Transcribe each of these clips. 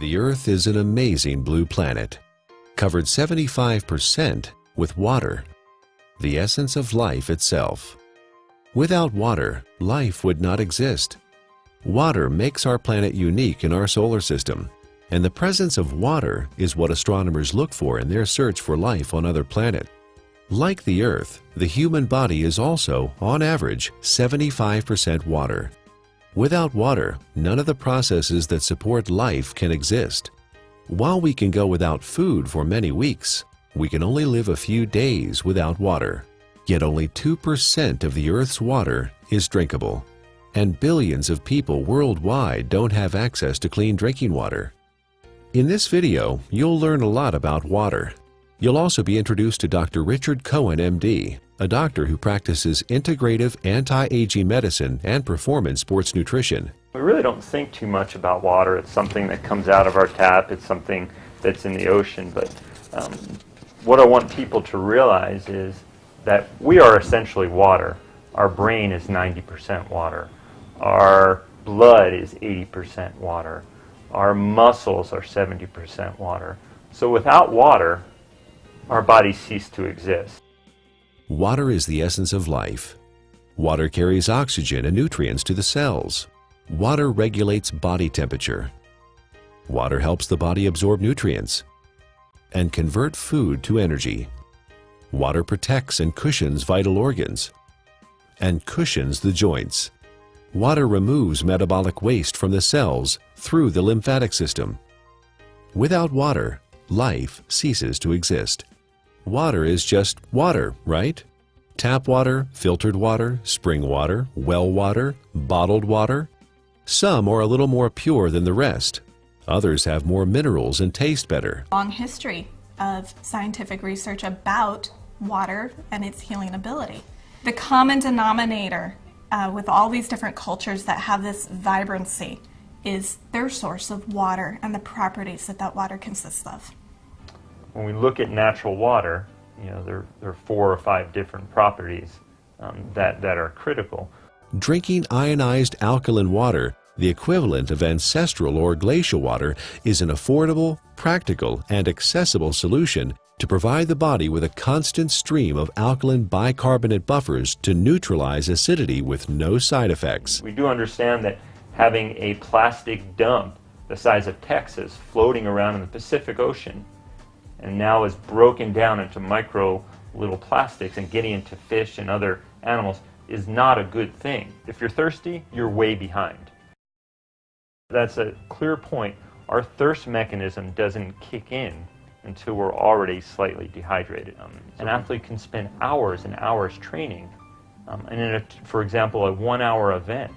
The Earth is an amazing blue planet, covered 75% with water, the essence of life itself. Without water, life would not exist. Water makes our planet unique in our solar system, and the presence of water is what astronomers look for in their search for life on other planets. Like the Earth, the human body is also, on average, 75% water. Without water, none of the processes that support life can exist. While we can go without food for many weeks, we can only live a few days without water. Yet only 2% of the Earth's water is drinkable, and billions of people worldwide don't have access to clean drinking water. In this video, you'll learn a lot about water. You'll also be introduced to Dr. Richard Cohen, MD, a doctor who practices integrative anti-aging medicine and performance sports nutrition. We really don't think too much about water. It's something that comes out of our tap. It's something that's in the ocean. But what I want people to realize is that we are essentially water. Our brain is 90% water. Our blood is 80% water. Our muscles are 70% water. So without water, our bodies cease to exist. Water is the essence of life. Water carries oxygen and nutrients to the cells. Water regulates body temperature. Water helps the body absorb nutrients and convert food to energy. Water protects and cushions vital organs and cushions the joints. Water removes metabolic waste from the cells through the lymphatic system. Without water, life ceases to exist. Water is just water, right? Tap water, filtered water, spring water, well water, bottled water. Some are a little more pure than the rest. Others have more minerals and taste better. Long history of scientific research about water and its healing ability. The common denominator with all these different cultures that have this vibrancy is their source of water and the properties that that water consists of. When we look at natural water, there are 4 or 5 different properties that are critical. Drinking ionized alkaline water, the equivalent of ancestral or glacial water, is an affordable, practical, and accessible solution to provide the body with a constant stream of alkaline bicarbonate buffers to neutralize acidity with no side effects. We do understand that having a plastic dump the size of Texas floating around in the Pacific Ocean and now is broken down into micro little plastics and getting into fish and other animals is not a good thing. If you're thirsty, you're way behind. That's a clear point. Our thirst mechanism doesn't kick in until we're already slightly dehydrated. An athlete can spend hours and hours training, and in for example, a 1-hour event,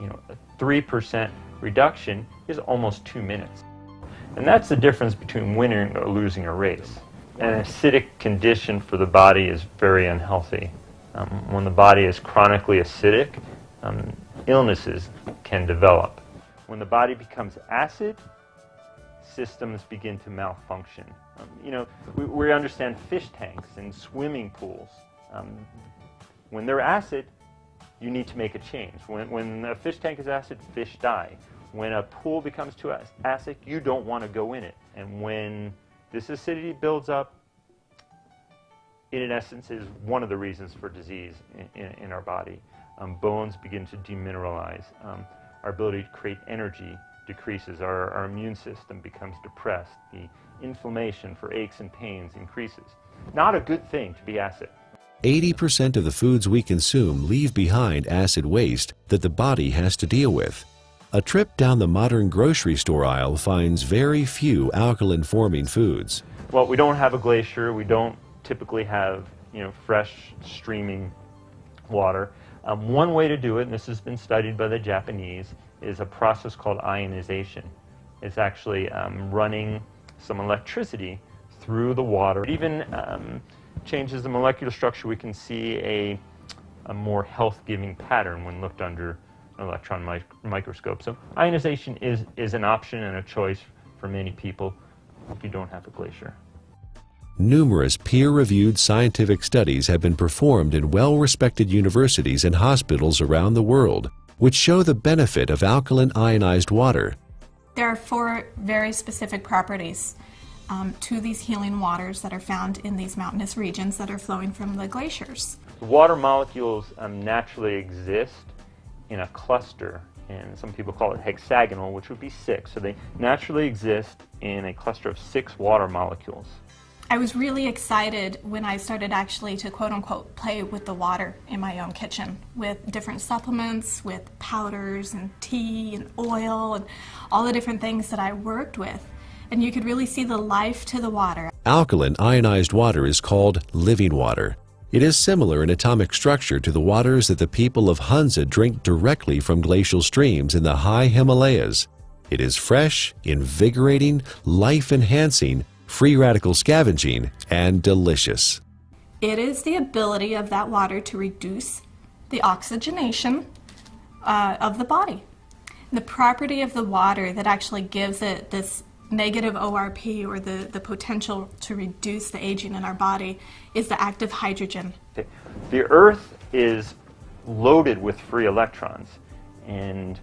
a 3% reduction is almost 2 minutes. And that's the difference between winning or losing a race. An acidic condition for the body is very unhealthy. When the body is chronically acidic, illnesses can develop. When the body becomes acid, systems begin to malfunction. We understand fish tanks and swimming pools. When they're acid, you need to make a change. When a fish tank is acid, fish die. When a pool becomes too acidic, you don't want to go in it. And when this acidity builds up, it in essence is one of the reasons for disease in our body. Bones begin to demineralize. Our ability to create energy decreases. Our immune system becomes depressed. The inflammation for aches and pains increases. Not a good thing to be acid. 80% of the foods we consume leave behind acid waste that the body has to deal with. A trip down the modern grocery store aisle finds very few alkaline-forming foods. Well, we don't have a glacier. We don't typically have, fresh streaming water. One way to do it, and this has been studied by the Japanese, is a process called ionization. It's actually running some electricity through the water. It even changes the molecular structure. We can see a more health-giving pattern when looked under an electron microscope. So ionization is an option and a choice for many people if you don't have a glacier. Numerous peer-reviewed scientific studies have been performed in well-respected universities and hospitals around the world, which show the benefit of alkaline ionized water. There are 4 very specific properties to these healing waters that are found in these mountainous regions that are flowing from the glaciers. The water molecules naturally exist in a cluster, and some people call it hexagonal, which would be 6. So they naturally exist in a cluster of 6 water molecules. I was really excited when I started actually to quote-unquote play with the water in my own kitchen with different supplements, with powders and tea and oil and all the different things that I worked with. And you could really see the life to the water. Alkaline ionized water is called living water. It is similar in atomic structure to the waters that the people of Hunza drink directly from glacial streams in the high Himalayas. It is fresh, invigorating, life-enhancing, free radical scavenging, and delicious. It is the ability of that water to reduce the oxygenation of the body. The property of the water that actually gives it this negative ORP, or the potential to reduce the aging in our body, is the active hydrogen. The Earth is loaded with free electrons, and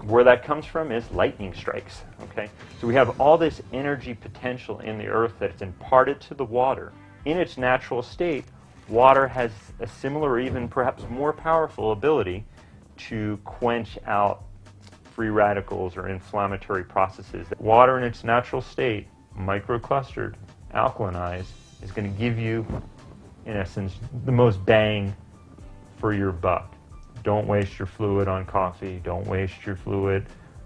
where that comes from is lightning strikes. Okay, so we have all this energy potential in the Earth that's imparted to the water. In its natural state, water has a similar, or even perhaps more powerful ability to quench out free radicals or inflammatory processes. Water in its natural state, microclustered, alkalinized, is going to give you, in essence, the most bang for your buck. Don't waste your fluid on coffee. Don't waste your fluid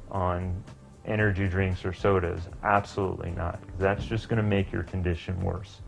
on energy drinks or sodas. Absolutely not. That's just going to make your condition worse.